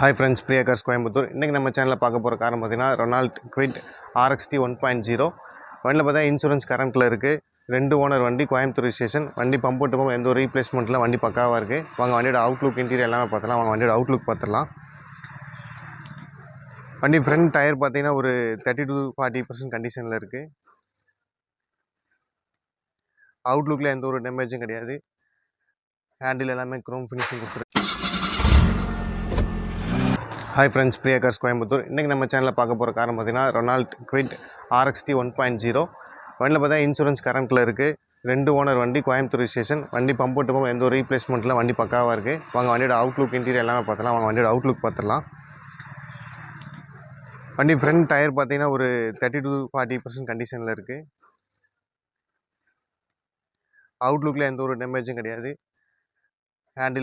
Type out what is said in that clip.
Hi friends, Priya cars Coimbatore. இன்றைக்கி நம்ம சேனலில் பார்க்க போகிற காரணம் பார்த்தீங்கன்னா ரெனால்ட் குவிட் RXT 1.0. வண்டியில் பார்த்தா இன்சூரன்ஸ் கரண்ட்டில் இருக்குது. 2 ஓனர் வண்டி, கோயம்புத்தூர் ஸ்டேஷன். வண்டி பம்பு டு எந்த ஒரு ரீப்ளேஸ்மெண்ட்டில் வண்டி பக்காவாக இருக்குது. வாங்க வண்டியோட அவுட்லுக், இன்டீரியர் எல்லாமே பார்த்துலாம். வாங்க வண்டியோட அவுட்லுக் பார்த்துடலாம். வண்டி ஃப்ரண்ட் டயர் பார்த்தீங்கன்னா ஒரு 30 to 40% கண்டிஷனில் இருக்குது. அவுட்லுக்கில் எந்த ஒரு டேமேஜும் கிடையாது. ஹேண்டில் எல்லாமே க்ரோம் ஃபினிஷிங் கொடுத்துருக்கு. Hi friends, Priya cars Coimbatore. இன்றைக்கி நம்ம சேனலில் பார்க்க போகிற காரணம் பார்த்தீங்கன்னா ரெனால்ட் குவிட் RXT 1.0. வண்டியில் பார்த்தா இன்சூரன்ஸ் கரண்ட்டில் இருக்குது. 2 ஓனர் வண்டி, கோயம்புத்தூர் ஸ்டேஷன். வண்டி பம்பு டு எந்த ஒரு ரீப்ளேஸ்மெண்ட்டில் வண்டி பக்காவாக இருக்குது. வாங்க வண்டியோட அவுட்லுக், இன்டீரியர் எல்லாமே பார்த்துலாம். வாங்க வண்டியோட அவுட்லுக் பார்த்துடலாம். வண்டி ஃப்ரண்ட் டயர் பார்த்தீங்கன்னா ஒரு 30 to 40% கண்டிஷனில் இருக்குது. அவுட்லுக்கில் எந்த ஒரு டேமேஜும் கிடையாது. ஹேண்டில்